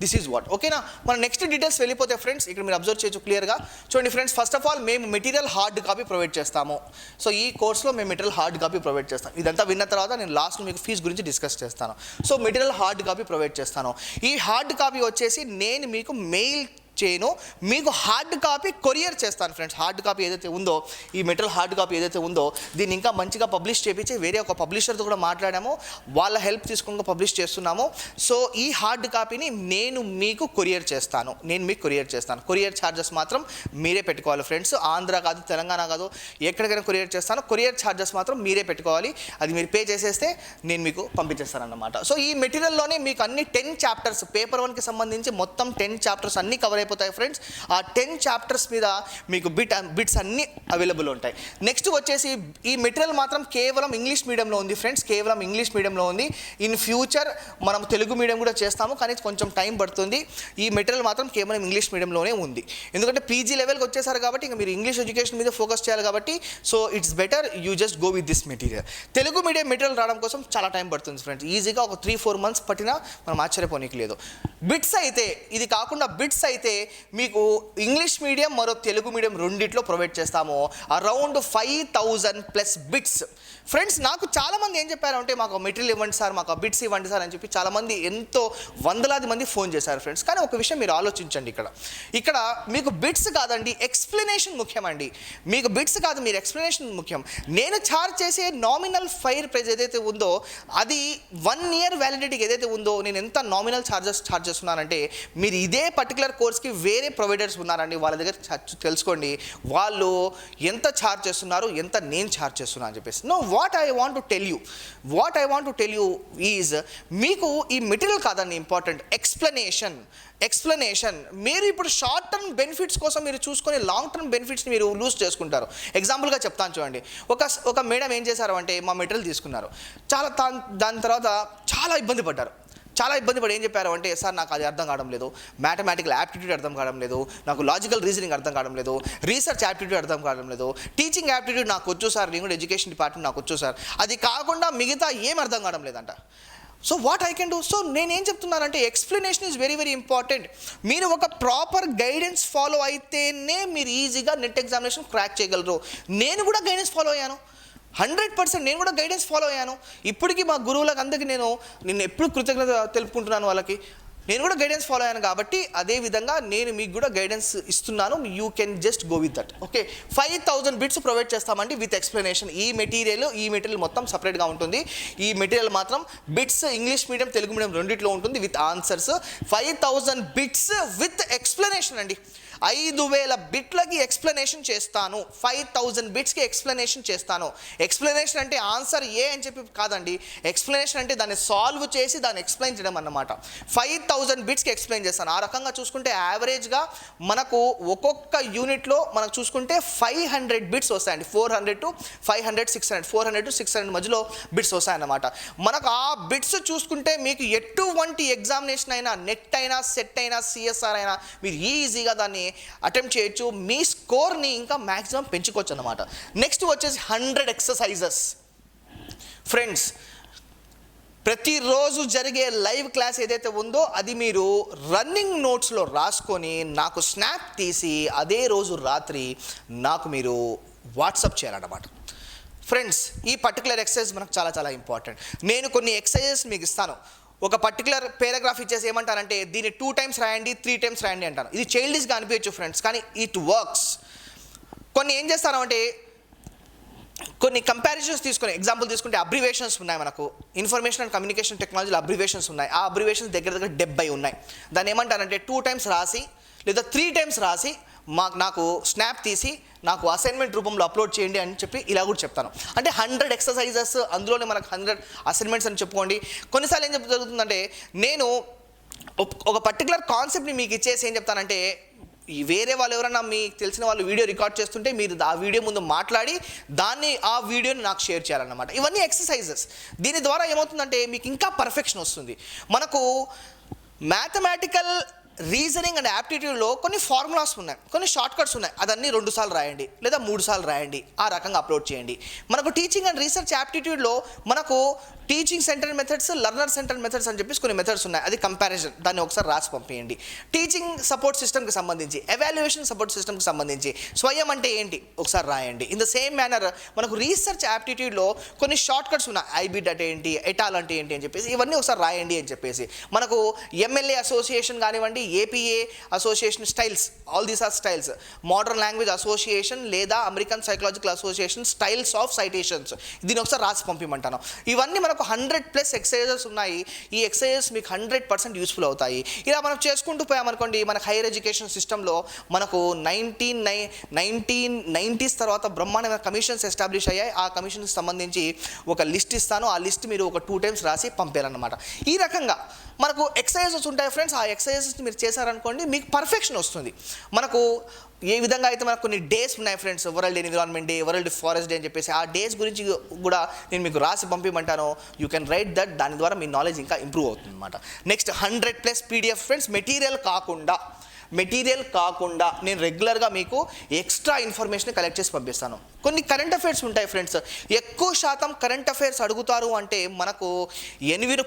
[SPEAKER 1] This is what. ఓకేనా, మన నెక్స్ట్ డీటెయిల్స్ వెళ్ళిపోతే ఫ్రెండ్స్ ఇక్కడ మీరు అబ్జర్వ్ చేయొచ్చు క్లియర్గా. చూడండి ఫ్రెండ్స్, ఫస్ట్ ఆఫ్ ఆల్ మేము మెటీరియల్ హార్డ్ కాపీ ప్రొవైడ్ చేస్తాము. సో ఈ కోర్స్లో మేము మెటీరియల్ హార్డ్ కాపీ ప్రొవైడ్ చేస్తాం. ఇదంతా విన్న తర్వాత నేను లాస్ట్లో మీకు ఫీజు గురించి డిస్కస్ చేస్తాను. So material hard copy provide చేస్తాను. ఈ హార్డ్ కాపీ వచ్చేసి నేను మీకు మెయిల్ చేయను, మీకు హార్డ్ కాపీ కొరియర్ చేస్తాను ఫ్రెండ్స్. హార్డ్ కాపీ ఏదైతే ఉందో, ఈ మెటీరియల్ హార్డ్ కాపీ ఏదైతే ఉందో దీన్ని ఇంకా మంచిగా పబ్లిష్ చేయించి వేరే ఒక పబ్లిషర్తో కూడా మాట్లాడాము, వాళ్ళ హెల్ప్ తీసుకుని పబ్లిష్ చేస్తున్నాము. సో ఈ హార్డ్ కాపీని నేను మీకు కొరియర్ చేస్తాను. కొరియర్ ఛార్జెస్ మాత్రం మీరే పెట్టుకోవాలి ఫ్రెండ్స్. ఆంధ్ర కాదు, తెలంగాణ కాదు, ఎక్కడికైనా కొరియర్ చేస్తాను. కొరియర్ ఛార్జెస్ మాత్రం మీరే పెట్టుకోవాలి. అది మీరు పే చేసేస్తే నేను మీకు పంపించేస్తాను అన్నమాట. సో ఈ మెటీరియల్లోనే మీకు అన్ని 10 చాప్టర్స్, పేపర్ 1కి సంబంధించి మొత్తం 10 చాప్టర్స్ అన్నీ కవర్ అయిపోతాయి ఫ్రెండ్స్. ఆ 10 చాప్టర్స్ మీద మీకు బిట్స్ అన్నీ అవైలబుల్ ఉంటాయి. నెక్స్ట్ వచ్చేసి ఈ మెటీరియల్ మాత్రం కేవలం ఇంగ్లీష్ మీడియంలో ఉంది ఫ్రెండ్స్, కేవలం ఇంగ్లీష్ మీడియంలో ఉంది. ఇన్ ఫ్యూచర్ మనం తెలుగు మీడియం కూడా చేస్తాము, కానీ కొంచెం టైం పడుతుంది. ఈ మెటీరియల్ మాత్రం కేవలం ఇంగ్లీష్ మీడియంలోనే ఉంది. ఎందుకంటే పీజీ లెవెల్కి వచ్చేసారు కాబట్టి ఇంకా మీరు ఇంగ్లీష్ ఎడ్యుకేషన్ మీద ఫోకస్ చేయాలి కాబట్టి so it's better you just go with this material. Telugu medium material రావడం కోసం చాలా టైం పడుతుంది ఫ్రెండ్స్. ఈజీగా ఒక 3-4 months పట్టినా మనం ఆశ్చర్యపోనీకి లేదు. బిట్స్ అయితే ఇది కాకుండా బిట్స్ అయితే మీకు ఇంగ్లీష్ మీడియం మరో తెలుగు మీడియం రెండిట్లో ప్రొవైడ్ చేస్తాము. Around 5000+ bits friends. నాకు చాలామంది ఏం చెప్పారంటే మాకు మెటీరియల్ ఇవ్వండి సార్, మాకు బిట్స్ ఇవ్వండి సార్ అని చెప్పి చాలామంది ఎంతో వందలాది మంది ఫోన్ చేశారు ఫ్రెండ్స్. కానీ ఒక విషయం మీరు ఆలోచించండి, ఇక్కడ మీకు బిట్స్ కాదండి, ఎక్స్ప్లెనేషన్ ముఖ్యమండి. మీకు బిట్స్ కాదు, మీరు ఎక్స్ప్లెనేషన్ ముఖ్యం. నేను ఛార్జ్ చేసే నామినల్ ఫైర్ ప్రైస్ ఏదైతే ఉందో అది 1 year వ్యాలిడిటీకి ఏదైతే ఉందో నేను ఎంత నామినల్ ఛార్జ్ చేస్తున్నానంటే మీరు ఇదే పర్టికులర్ కోర్స్కి వేరే ప్రొవైడర్స్ ఉన్నారండి, వాళ్ళ దగ్గర తెలుసుకోండి వాళ్ళు ఎంత ఛార్జ్ చేస్తున్నారు, ఎంత నేను ఛార్జ్ చేస్తున్నాను అని చెప్పేసి. No, what I want to tell you is మీకు ఈ మెటీరియల్ కాదండి ఇంపార్టెంట్, ఎక్స్ప్లెనేషన్. మీరు ఇప్పుడు షార్ట్ టర్మ్ బెనిఫిట్స్ కోసం మీరు చూసుకొని లాంగ్ టర్మ్ బెనిఫిట్స్ని మీరు లూజ్ చేసుకుంటారు. ఎగ్జాంపుల్గా చెప్తాను చూడండి. ఒక మేడం ఏం చేశారు అంటే మా మెటీరియల్ తీసుకున్నారు, దాని తర్వాత చాలా ఇబ్బంది పడి ఏం చెప్పారు అంటే సార్ నాకు అది అర్థం కావడం లేదు, మ్యాథమెటికల్ యాప్టిట్యూడ్ అర్థం కావడం లేదు, నాకు లాజికల్ రీజనింగ్ అర్థం కావడం లేదు, రీసెర్చ్ యాప్టిట్యూడ్ అర్థం కావడం లేదు, టీచింగ్ యాప్టిట్యూడ్ నాకు వచ్చు సార్, నేను కూడా ఎడ్యుకేషన్ డిపార్ట్మెంట్ నాకు వచ్చు సార్, అది కాకుండా మిగతా ఏం అర్థం కావడం లేదంట. So what I can do? So నేనేం చెప్తున్నానంటే ఎక్స్ప్లెనేషన్ ఈజ్ వెరీ ఎయింపార్టెంట్. మీరు ఒక ప్రాపర్ గైడెన్స్ ఫాలో అయితేనే మీరు ఈజీగా నెట్ ఎగ్జామినేషన్ క్రాక్ చేయగలరు. నేను కూడా గైడెన్స్ ఫాలో అయ్యాను, 100% నేను కూడా గైడెన్స్ ఫాలో అయ్యాను. ఇప్పటికీ మా గురువులకు అందరికీ నేను ఎప్పుడు కృతజ్ఞత తెలుపుకుంటున్నాను వాళ్ళకి. నేను కూడా గైడెన్స్ ఫాలో అయ్యాను కాబట్టి అదే విధంగా నేను మీకు కూడా గైడెన్స్ ఇస్తున్నాను. You can just go with that. Okay, 5000 bits provide చేస్తామండి విత్ ఎక్స్ప్లెనేషన్. ఈ మెటీరియల్ మొత్తం సపరేట్గా ఉంటుంది. ఈ మెటీరియల్ మాత్రం bits English medium Telugu medium రెండిట్లో ఉంటుంది with answers. 5000 bits with explanation అండి. 5000 బిట్లకి ఎక్స్ప్లెనేషన్ చేస్తాను, 5000 బిట్స్కి ఎక్స్ప్లెనేషన్ చేస్తాను. ఎక్స్ప్లెనేషన్ అంటే ఆన్సర్ ఏ అని చెప్పి కాదండి, ఎక్స్ప్లెనేషన్ అంటే దాన్ని సాల్వ్ చేసి దాన్ని ఎక్స్ప్లెయిన్ చేయడం అన్నమాట. 5000 బిట్స్కి ఎక్స్ప్లెయిన్ చేస్తాను. ఆ రకంగా చూసుకుంటే యావరేజ్గా మనకు ఒక్కొక్క యూనిట్లో మనకు చూసుకుంటే 500 బిట్స్ వస్తాయండి. 400 to 500, 600, 400 to 600 మధ్యలో బిట్స్ వస్తాయన్నమాట. మనకు ఆ బిట్స్ చూసుకుంటే మీకు ఎటువంటి ఎగ్జామినేషన్ అయినా, నెట్ అయినా, సెట్ అయినా, సిఎస్ఆర్ అయినా మీరు ఈజీగా దాన్ని అటెంప్ట్ చేయొచ్చు. మీ స్కోర్ని ఇంకా మ్యాక్సిమం పెంచుకోవచ్చు అన్నమాట. నెక్స్ట్ వచ్చేసి 100 ఎక్సర్సైజెస్ ఫ్రెండ్స్. ప్రతిరోజు జరిగే లైవ్ క్లాస్ ఏదైతే ఉందో అది మీరు రన్నింగ్ నోట్స్లో రాసుకొని నాకు స్నాప్ తీసి అదే రోజు రాత్రి నాకు మీరు వాట్సాప్ చేయాలన్నమాట. ఫ్రెండ్స్, ఈ పర్టికులర్ ఎక్సర్సైజ్ మనకు చాలా ఇంపార్టెంట్. నేను కొన్ని ఎక్సర్సైజెస్ మీకు ఇస్తాను. ఒక పర్టికులర్ పేరాగ్రాఫ్ ఇచ్చేసి ఏమంటారంటే దీన్ని 2 times రాయండి, 3 times రాయండి అంటాను. ఇది చైల్డిష్గా అనిపించచ్చు ఫ్రెండ్స్, కానీ ఇట్ వర్క్స్. కొన్ని ఏం చేస్తాను అంటే కొన్ని కంపారిజన్స్ తీసుకొని ఎగ్జాంపుల్ తీసుకుంటే అబ్రివేషన్స్ ఉన్నాయి. మనకు ఇన్ఫర్మేషన్ అండ్ కమ్యూనికేషన్ టెక్నాలజీలో అబ్రివేషన్స్ ఉన్నాయి. ఆ అబ్రివేషన్స్ దగ్గర 70 ఉన్నాయి. దాన్ని ఏమంటారంటే 2 times రాసి లేదా 3 times రాసి నాకు స్నాప్ తీసి నాకు అసైన్మెంట్ రూపంలో అప్లోడ్ చేయండి అని చెప్పి ఇలా కూడా చెప్తాను. అంటే 100 ఎక్సర్సైజెస్, అందులోనే మనకు 100 అసైన్మెంట్స్ అని చెప్పుకోండి. కొన్నిసార్లు ఏం జరుగుతుందంటే నేను ఒక పర్టికులర్ కాన్సెప్ట్ని మీకు ఇచ్చేసి ఏం చెప్తానంటే వేరే వాళ్ళు ఎవరైనా మీకు తెలిసిన వాళ్ళు వీడియో రికార్డ్ చేస్తుంటే మీరు ఆ వీడియో ముందు మాట్లాడి ఆ వీడియోని నాకు షేర్ చేయాలన్నమాట. ఇవన్నీ ఎక్సర్సైజెస్. దీని ద్వారా ఏమవుతుందంటే మీకు ఇంకా పర్ఫెక్షన్ వస్తుంది. మనకు మ్యాథమెటికల్ రీజనింగ్ అండ్ యాప్టిట్యూడ్లో కొన్ని ఫార్ములాస్ ఉన్నాయి, కొన్ని షార్ట్ కట్స్ ఉన్నాయి. అదన్నీ 2 సార్లు రాయండి లేదా 3 సార్లు రాయండి, ఆ రకంగా అప్లోడ్ చేయండి. మనకు టీచింగ్ అండ్ రీసెర్చ్ యాప్టిట్యూడ్లో మనకు teaching centre methods, learner centre methods అని చెప్పేసి కొన్ని మెథడ్స్ ఉన్నాయి. అది కంపారిజన్, దాన్ని ఒకసారి రాసి పంపేయండి. టీచింగ్ సపోర్ట్ సిస్టమ్కి సంబంధించి, ఎవాల్యుయేషన్ సపోర్ట్ సిస్టమ్కి సంబంధించి స్వయం అంటే ఏంటి ఒకసారి రాయండి. ఇన్ ద సేమ్ మేనర్ మనకు రీసెర్చ్ యాప్టిట్యూడ్లో కొన్ని షార్ట్ కట్స్ ఉన్నాయి. ఐబిట్ అంటే ఏంటి, ఎటాల్ అంటే ఏంటి అని చెప్పేసి ఇవన్నీ ఒకసారి రాయండి అని చెప్పేసి. మనకు ఎమ్మెల్యే అసోసియేషన్ కానివ్వండి, APA association styles, all these are styles, modern language association లేదా American psychological association styles of citations. దీని ఒకసారి రాసి పంపించమంటాను. ఇవన్నీ మనకు 100+ ఎక్సర్సైజెస్ ఉన్నాయి. ఈ ఎక్సర్సైజెస్ మీకు 100% యూస్ఫుల్ అవుతాయి. ఇలా మనం చేసుకుంటూ పోయామనుకోండి, మన హైయర్ ఎడ్యుకేషన్ సిస్టంలో మనకు 1990s తర్వాత బ్రహ్మాండమైన కమిషన్స్ ఎస్టాబ్లిష్ అయ్యాయి. ఆ కమిషన్కి సంబంధించి ఒక లిస్ట్ ఇస్తాను. ఆ లిస్ట్ మీరు ఒక 2 times రాసి పంపేయాలన్నమాట. ఈ రకంగా మనకు ఎక్సర్సైజెస్ ఉంటాయి ఫ్రెండ్స్. ఆ ఎక్సర్సైజెస్ మీరు చేశారనుకోండి, మీకు పర్ఫెక్షన్ వస్తుంది. మనకు ఏ విధంగా అయితే మనకు కొన్ని డేస్ ఉన్నాయి friends, world environment day, world forest day అని చెప్పేసి, ఆ డేస్ గురించి కూడా నేను మీకు రాసి పంపించమంటాను. You can write that. దాని ద్వారా మీ నాలెడ్జ్ ఇంకా ఇంప్రూవ్ అవుతుంది అనమాట. Next 100+ PDF friends. మెటీరియల్ కాకుండా నేను రెగ్యులర్గా మీకు ఎక్స్ట్రా ఇన్ఫర్మేషన్ కలెక్ట్ చేసి పంపిస్తాను. కొన్ని కరెంట్ అఫైర్స్ ఉంటాయి ఫ్రెండ్స్. ఎక్కువ శాతం కరెంట్ అఫైర్స్ అడుగుతారు అంటే మనకు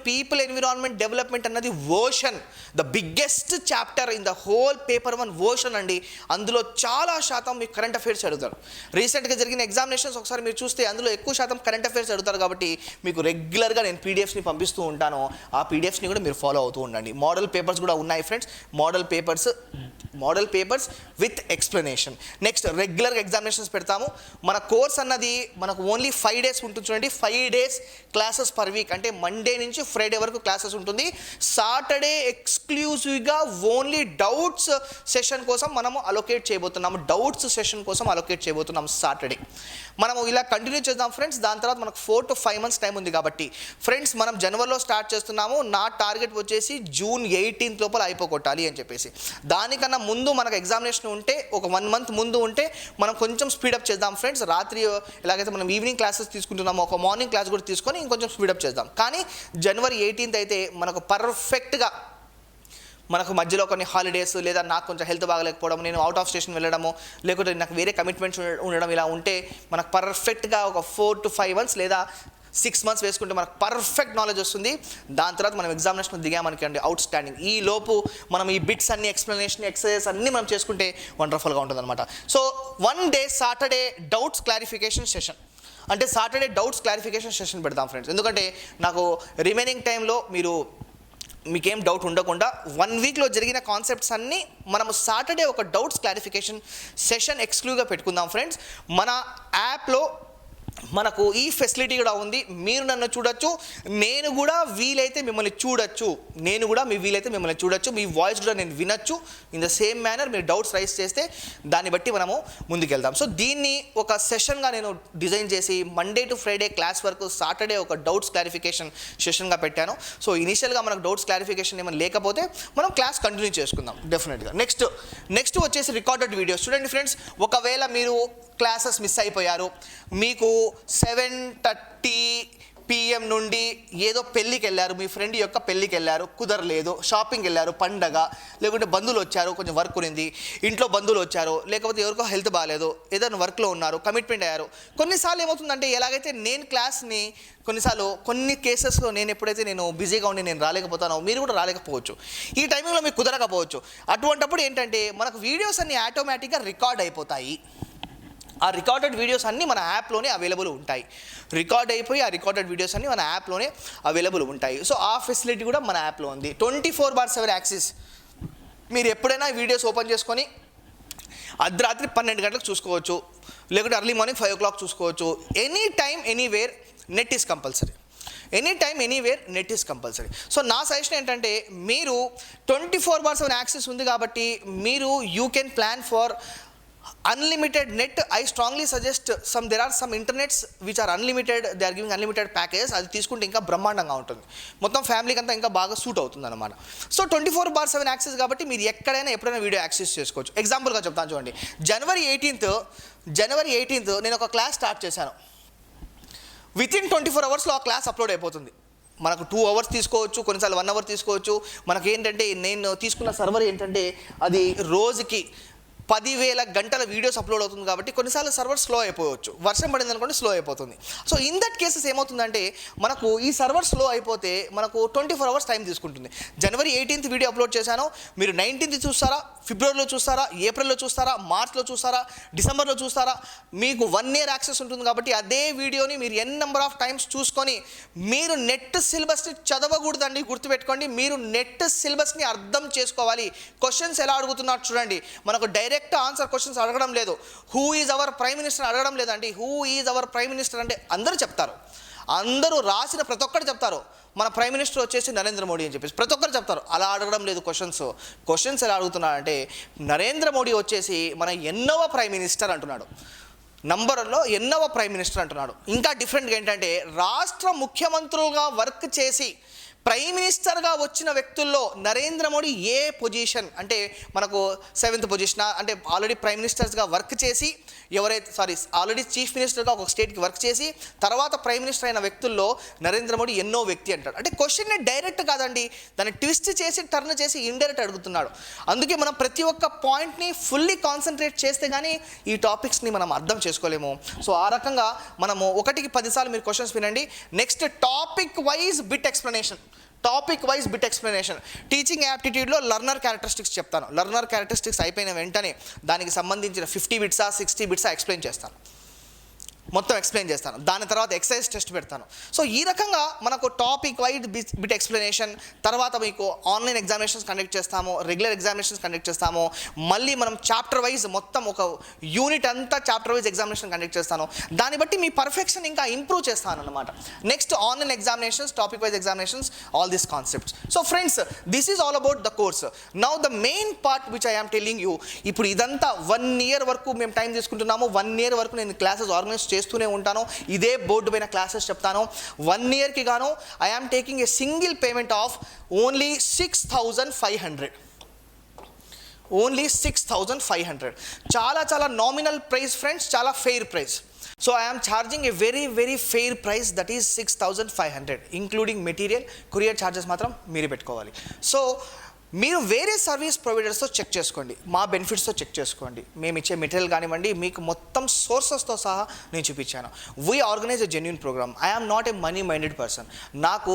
[SPEAKER 1] పీపుల్ ఎన్విరాన్మెంట్ డెవలప్మెంట్ అన్నది ocean, the biggest chapter in the whole paper 1 ocean అండి. అందులో చాలా శాతం మీకు కరెంట్ అఫైర్స్ అడుగుతారు. రీసెంట్గా జరిగిన ఎగ్జామినేషన్స్ ఒకసారి మీరు చూస్తే అందులో ఎక్కువ శాతం కరెంట్ అఫైర్స్ అడుగుతారు. కాబట్టి మీకు రెగ్యులర్గా నేను PDFsని పంపిస్తూ ఉంటాను. ఆ PDFsని కూడా మీరు ఫాలో అవుతూ ఉండండి. మోడల్ పేపర్స్ కూడా ఉన్నాయి friends. Model papers with explanation. Next రెగ్యులర్గా ఎగ్జామినేషన్స్ పెడతాము. మన కోర్స్ అన్నది మనకు ఓన్లీ 5 days ఉంటుంది చూడండి. 5 days క్లాసెస్ పర్ వీక్, అంటే మండే నుంచి ఫ్రైడే వరకు క్లాసెస్ ఉంటుంది. సాటర్డే ఎక్స్క్లూజివ్గా ఓన్లీ డౌట్స్ సెషన్ కోసం మనము అలొకేట్ చేయబోతున్నాము. సాటర్డే మనము ఇలా కంటిన్యూ చేద్దాం ఫ్రెండ్స్. దాని తర్వాత మనకు 4 to 5 months టైం ఉంది కాబట్టి ఫ్రెండ్స్, మనం జనవరిలో స్టార్ట్ చేస్తున్నాము. నా టార్గెట్ వచ్చేసి June 18th లోపల అయిపోగొట్టాలి అని చెప్పేసి. దానికన్నా ముందు మనకు ఎగ్జామినేషన్ ఉంటే, ఒక 1 month ముందు ఉంటే మనం కొంచెం స్పీడప్ చేద్దాం ఫ్రెండ్స్. రాత్రి ఎలాగైతే మనం ఈవినింగ్ క్లాసెస్ తీసుకుంటున్నామో, ఒక మార్నింగ్ క్లాస్ కూడా తీసుకొని ఇంకొంచెం స్పీడప్ చేద్దాం. కానీ January 18th అయితే మనకు పర్ఫెక్ట్గా, మనకు మధ్యలో కొన్ని హాలిడేస్ లేదా నాకు కొంచెం హెల్త్ బాగలేకపోవడం, నేను అవుట్ ఆఫ్ స్టేషన్ వెళ్ళడము, లేకపోతే నాకు వేరే కమిట్మెంట్స్ ఉండడం, ఇలా ఉంటే మనకు పర్ఫెక్ట్గా ఒక 4 to 5 months లేదా 6 months వేసుకుంటే మనకు పర్ఫెక్ట్ నాలెడ్జ్ వస్తుంది. దాని తర్వాత మనం ఎగ్జామినేషన్ దిగామనుకోండి, అవుట్ స్టాండింగ్. ఈ లోపు మనం ఈ బిట్స్ అన్ని, ఎక్స్ప్లెనేషన్, ఎక్సర్సైజ్ అన్నీ మనం చేసుకుంటే వండర్ఫుల్గా ఉంటుంది అనమాట. So 1 day Saturday doubts clarification session, అంటే సాటర్డే డౌట్స్ క్లారిఫికేషన్ సెషన్ పెడతాం ఫ్రెండ్స్. ఎందుకంటే నాకు రిమైనింగ్ టైంలో మీకేం డౌట్ ఉండకుండా 1 weekలో జరిగిన కాన్సెప్ట్స్ అన్నీ మనము సాటర్డే ఒక డౌట్స్ క్లారిఫికేషన్ సెషన్ ఎక్స్క్లూజివ్గా పెట్టుకుందాం ఫ్రెండ్స్. మన యాప్లో మనకు ఈ ఫెసిలిటీ కూడా ఉంది. మీరు నన్ను చూడొచ్చు, నేను కూడా వీలైతే మిమ్మల్ని చూడొచ్చు. మీ వాయిస్ కూడా నేను వినొచ్చు. ఇన్ ద సేమ్ మేనర్ మీరు డౌట్స్ రైజ్ చేస్తే దాన్ని బట్టి మనము ముందుకెళ్దాం. సో దీన్ని ఒక సెషన్గా నేను డిజైన్ చేసి మండే టు ఫ్రైడే క్లాస్ వరకు సాటర్డే ఒక డౌట్స్ క్లారిఫికేషన్ సెషన్గా పెట్టాను. సో ఇనిషియల్గా మనకు డౌట్స్ క్లారిఫికేషన్ ఏమైనా లేకపోతే మనం క్లాస్ కంటిన్యూ చేసుకుందాం డెఫినెట్గా. నెక్స్ట్ వచ్చేసి రికార్డెడ్ వీడియోస్. చూడండి ఫ్రెండ్స్, ఒకవేళ మీరు క్లాసెస్ మిస్ అయిపోయారు, మీకు 7:30 PM నుండి ఏదో పెళ్ళికి వెళ్ళారు, మీ ఫ్రెండ్ యొక్క పెళ్ళికి వెళ్ళారు, కుదరలేదు, షాపింగ్కి వెళ్ళారు, పండగ, లేకుంటే బంధువులు వచ్చారు, కొంచెం వర్క్ ఉంది, ఇంట్లో బంధువులు వచ్చారు, లేకపోతే ఎవరికో హెల్త్ బాగాలేదు, ఏదైనా వర్క్లో ఉన్నారు, కమిట్మెంట్ అయ్యారు. కొన్నిసార్లు ఏమవుతుందంటే, ఎలాగైతే నేను క్లాస్ని కొన్ని కేసెస్లో నేను ఎప్పుడైతే బిజీగా ఉండి నేను రాలేకపోతానో, మీరు కూడా రాలేకపోవచ్చు. ఈ టైంలో మీకు కుదరకపోవచ్చు. అటువంటప్పుడు ఏంటంటే మనకు వీడియోస్ అన్ని ఆటోమేటిక్గా రికార్డ్ అయిపోతాయి. ఆ రికార్డెడ్ వీడియోస్ అన్నీ మన యాప్లోనే అవైలబుల్ ఉంటాయి. రికార్డ్ అయిపోయి ఆ రికార్డెడ్ వీడియోస్ అన్నీ మన యాప్లోనే అవైలబుల్ ఉంటాయి. సో ఆ ఫెసిలిటీ కూడా మన యాప్లో ఉంది. 24/7 యాక్సెస్. మీరు ఎప్పుడైనా వీడియోస్ ఓపెన్ చేసుకొని అర్ధరాత్రి 12 గంటలకు చూసుకోవచ్చు, లేకుంటే ఎర్లీ మార్నింగ్ 5 o'clock చూసుకోవచ్చు. Any time anywhere net is compulsory. So నా సజెషన్ ఏంటంటే, మీరు 24/7 యాక్సెస్ ఉంది కాబట్టి మీరు you can plan for unlimited net. I strongly suggest there are some internets which are unlimited, they are giving unlimited packages. అది తీసుకుంటే ఇంకా బ్రహ్మాండంగా ఉంటుంది, మొత్తం ఫ్యామిలీకి అంతా ఇంకా బాగా సూట్ అవుతుంది అనమాట. సో 24/7 యాక్సెస్ కాబట్టి మీరు ఎప్పుడైనా వీడియో యాక్సెస్ చేసుకోవచ్చు. ఎగ్జాంపుల్గా చెప్తాను చూడండి. జనవరి 18th నేను ఒక క్లాస్ స్టార్ట్ చేశాను. వితిన్ 24 hours ఆ క్లాస్ అప్లోడ్ అయిపోతుంది. మనకు 2 hours తీసుకోవచ్చు, కొన్నిసార్లు 1 hour తీసుకోవచ్చు. మనకి ఏంటంటే, నేను తీసుకున్న సర్వర్ ఏంటంటే అది రోజుకి 10,000 గంటల వీడియోస్ అప్లోడ్ అవుతుంది కాబట్టి కొన్నిసార్లు సర్వర్ స్లో అయిపోవచ్చు, వర్షం పడింది అనుకోండి స్లో అయిపోతుంది. సో ఇన్ దట్ కేసెస్ ఏమవుతుందంటే మనకు ఈ సర్వర్ స్లో అయిపోతే మనకు 24 అవర్స్ టైం తీసుకుంటుంది. జనవరి 18th వీడియో అప్లోడ్ చేశాను, మీరు 19th చూస్తారా, ఫిబ్రవరిలో చూస్తారా, ఏప్రిల్లో చూస్తారా, మార్చ్లో చూస్తారా, డిసెంబర్లో చూస్తారా, మీకు 1 year యాక్సెస్ ఉంటుంది కాబట్టి అదే వీడియోని మీరు ఎన్ నెంబర్ ఆఫ్ టైమ్స్ చూసుకొని మీరు నెట్ సిలబస్ని చదవకూడదండి. గుర్తుపెట్టుకోండి, మీరు నెట్ సిలబస్ని అర్థం చేసుకోవాలి. క్వశ్చన్స్ ఎలా అడుగుతున్నారు చూడండి, మనకు డైరెక్ట్ ఆన్సర్ క్వశ్చన్స్ అడగడం లేదు. Who is our prime minister అడగడం లేదండి. Who is our prime minister అంటే అందరూ చెప్తారు, అందరూ రాసిన ప్రతి ఒక్కరు చెప్తారు మన ప్రైమ్ మినిస్టర్ వచ్చేసి నరేంద్ర మోడీ అని చెప్పేసి ప్రతి ఒక్కరు చెప్తారు. అలా అడగడం లేదు క్వశ్చన్స్ ఎలా అడుగుతున్నారంటే నరేంద్ర మోడీ వచ్చేసి మన ఎన్నవ ప్రైమ్ మినిస్టర్ అంటున్నాడు, నంబర్లో ఎన్నవ ప్రైమ్ మినిస్టర్ అంటున్నాడు. ఇంకా డిఫరెంట్గా ఏంటంటే రాష్ట్ర ముఖ్యమంత్రులుగా వర్క్ చేసి ప్రైమ్ మినిస్టర్గా వచ్చిన వ్యక్తుల్లో నరేంద్ర మోడీ ఏ పొజిషన్ అంటే మనకు 7th పొజిషన్ అంటే ఆల్రెడీ ప్రైమ్ మినిస్టర్స్గా వర్క్ చేసి ఆల్రెడీ చీఫ్ మినిస్టర్గా ఒక స్టేట్కి వర్క్ చేసి తర్వాత ప్రైమ్ మినిస్టర్ అయిన వ్యక్తుల్లో నరేంద్ర మోడీ ఎన్నో వ్యక్తి అంటాడు. అంటే క్వశ్చన్ని డైరెక్ట్ కాదండి, దాన్ని ట్విస్ట్ చేసి టర్న్ చేసి ఇండైరెక్ట్ అడుగుతున్నాడు. అందుకే మనం ప్రతి ఒక్క పాయింట్ని ఫుల్లీ కాన్సన్ట్రేట్ చేస్తే కానీ ఈ టాపిక్స్ని మనం అర్థం చేసుకోలేము. సో ఆ రకంగా మనము 1కి 10 సార్లు మీరు క్వశ్చన్స్ వినండి. Next topic wise bit explanation. Teaching యాప్టిట్యూడ్లో లర్నర్ క్యారెక్టరిస్టిక్స్ చెప్తాను. లర్నర్ క్యారెక్టరిస్టిక్స్ అయిపోయిన వెంటనే దానికి సంబంధించిన 50 బిట్సా 60 బిట్సా ఎక్స్ప్లెయిన్ చేస్తాను, మొత్తం ఎక్స్ప్లెయిన్ చేస్తాను. దాని తర్వాత ఎక్సర్సైజ్ టెస్ట్ పెడతాను. సో ఈ రకంగా మనకు టాపిక్ వైడ్ బిట్ ఎక్స్ప్లెనేషన్, తర్వాత మీకు ఆన్లైన్ ఎగ్జామినేషన్స్ కండక్ట్ చేస్తాము, రెగ్యులర్ ఎగ్జామినేషన్స్ కండక్ట్ చేస్తాము. మళ్ళీ మనం చాప్టర్ వైజ్ మొత్తం ఒక యూనిట్ అంతా చాప్టర్ వైజ్ ఎగ్జామినేషన్ కండక్ట్ చేస్తాను. దాన్ని బట్టి మీ పర్ఫెక్షన్ ఇంకా ఇంప్రూవ్ చేస్తాను అనమాట. Next online examinations, topic wise examinations, all these concepts. So friends, this is all about the course. Now the main part which I am telling you, ఇప్పుడు ఇదంతా 1 year వరకు మేము టైం తీసుకుంటున్నాము. 1 year వరకు నేను క్లాసెస్ ఆర్గనైజ్ చేస్తూనే ఉంటాను, ఇదే బోర్డు పైన క్లాసెస్ చెప్తాను. 1 yearకి గాను I am taking a single payment of only 6,500. Only 6,500. చాలా నామినల్ ప్రైస్ ఫ్రెండ్స్, చాలా fair price. So I am charging a very fair price, that is 6,500 including material. Courier charges మాత్రం మీరే పెట్టుకోవాలి. సో మీరు వేరే సర్వీస్ ప్రొవైడర్స్తో చెక్ చేసుకోండి, మా బెనిఫిట్స్తో check చేసుకోండి. మేము ఇచ్చే మెటీరియల్ కానివ్వండి, మీకు మొత్తం సోర్సెస్తో సహా నేను చూపించాను. We organise a genuine programme. I am not a money minded person. నాకు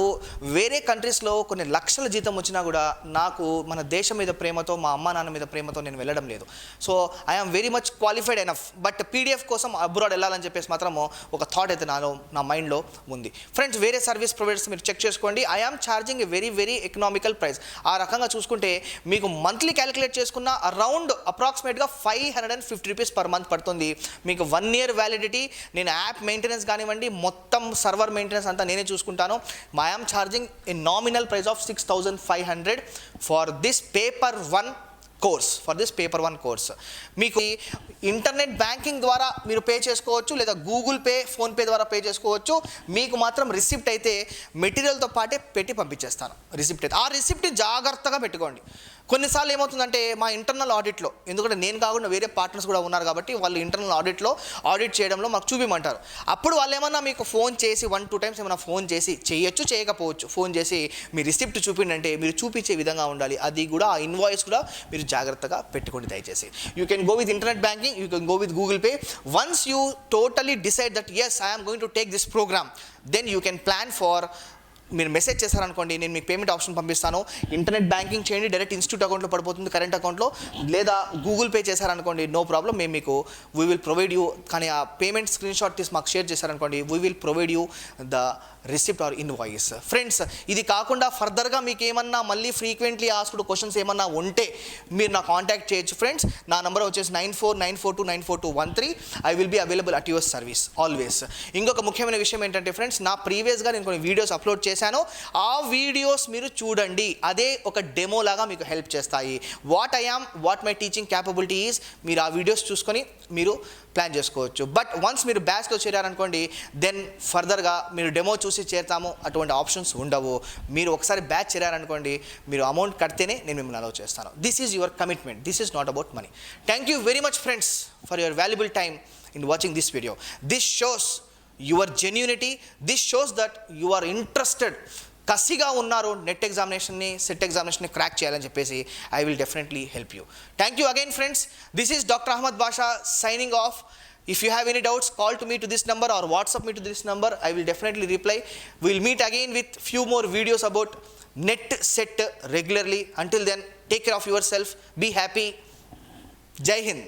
[SPEAKER 1] వేరే కంట్రీస్లో కొన్ని లక్షల జీతం వచ్చినా కూడా నాకు మన దేశం మీద ప్రేమతో, మా అమ్మా నాన్న మీద ప్రేమతో నేను వెళ్ళడం లేదు. So I am very much qualified enough. But PDF కోసం అబ్రాడ్ వెళ్ళాలని చెప్పేసి మాత్రము ఒక థాట్ అయితే నా మైండ్లో ఉంది. ఫ్రెండ్స్, వేరే సర్వీస్ ప్రొవైడర్స్ మీరు చెక్ చేసుకోండి. I am charging a very economical price. ఆ రకంగా చూసుకుంటే మీకు మంత్లీ క్యాలిక్యులేట్ చేసుకున్న అరౌండ్ అప్రాక్సిమేట్గా 550 రూపీస్ పర్ మంత్ పడుతుంది. మీకు 1 year వ్యాలిడిటీ. నేను యాప్ మెయింటెనెన్స్ కానివ్వండి, మొత్తం సర్వర్ మెయింటెనెన్స్ అంతా నేనే చూసుకుంటాను. I am charging a nominal price of 6,500 for this paper 1 course. మీకు ఇంటర్నెట్ బ్యాంకింగ్ ద్వారా మీరు పే చేసుకోవచ్చు, లేదా గూగుల్ పే, ఫోన్పే ద్వారా పే చేసుకోవచ్చు. మీకు మాత్రం రిసిప్ట్ అయితే మెటీరియల్తో పాటే పెట్టి పంపించేస్తాను. రిసిప్ట్ అయితే ఆ రిసిప్ట్ జాగ్రత్తగా పెట్టుకోండి. కొన్నిసార్లు ఏమవుతుందంటే మా ఇంటర్నల్ ఆడిట్లో, ఎందుకంటే నేను కాకుండా వేరే పార్ట్నర్స్ కూడా ఉన్నారు కాబట్టి వాళ్ళు ఇంటర్నల్ ఆడిట్ చేయడంలో మాకు చూపిమంటారు. అప్పుడు వాళ్ళు ఏమన్నా మీకు ఫోన్ చేసి 1-2 times ఏమైనా ఫోన్ చేసి చేయొచ్చు, చేయకపోవచ్చు, ఫోన్ చేసి మీ రిసిప్ట్ చూపిండంటే మీరు చూపించే విధంగా ఉండాలి. అది కూడా ఆ ఇన్వాయిస్ కూడా మీరు జాగ్రత్తగా పెట్టుకోండి దయచేసి. You can go with internet banking, you can go with Google Pay. Once you totally decide that yes I am going to take this programme, then you can plan for. మీరు message చేశారనుకోండి, నేను మీకు payment option పంపిస్తాను. Internet banking చేయండి, direct institute అకౌంట్లో పడిపోతుంది, current అకౌంట్లో. లేదా గూగుల్ పే చేశారనుకోండి, నో ప్రాబ్లం, మేము మీకు వీ విల్ ప్రొవైడ్ యూ. కానీ ఆ పేమెంట్ స్క్రీన్ షాట్ తీసి మాకు షేర్ చేశారనుకోండి, we will provide you the receipt or invoice. Friends, ఇది కాకుండా ఫర్దర్గా మీకు ఏమన్నా మళ్ళీ ఫ్రీక్వెంట్లీ ఆస్క్డ్ క్వశ్చన్స్ ఏమన్నా ఉంటే మీరు నా కాంటాక్ట్ చేయొచ్చు. ఫ్రెండ్స్, నా నెంబర్ వచ్చేసి 9494294213. I will be available at your service always. ఇంకొక ముఖ్యమైన విషయం ఏంటంటే ఫ్రెండ్స్, నా ప్రీవియస్గా నేను కొన్ని వీడియోస్ అప్లోడ్ చేశాను. ఆ వీడియోస్ మీరు చూడండి, అదే ఒక డెమో లాగా మీకు హెల్ప్ చేస్తాయి. What my teaching capability is, మీరు ఆ వీడియోస్ చూసుకొని మీరు ప్లాన్ చేసుకోవచ్చు. బట్ వన్స్ మీరు బ్యాచ్లో చేరారనుకోండి, దెన్ ఫర్దర్గా మీరు డెమో చూసి చేరుతాము, అటువంటి ఆప్షన్స్ ఉండవు. మీరు ఒకసారి బ్యాచ్ చేరారనుకోండి, మీరు అమౌంట్ కడితేనే నేను మిమ్మల్ని అలౌ చేస్తాను. This is your commitment, this is not about money. Thank you very much friends for your valuable time in watching this video. This shows your genuinity. This shows that you are interested కసిగా ఉన్నారు NET ఎగ్జామినేషన్ని SET ఎగ్జామినేషన్ని crack చేయాలని చెప్పేసి I will definitely help you. Thank you again friends. This is doctor Ahmed Basha signing off. If you have any doubts, call to me to this number or WhatsApp me to this number. I will definitely reply. We will meet again with few more videos about net set regularly. Until then, take care of yourself. Be happy. Jai Hind.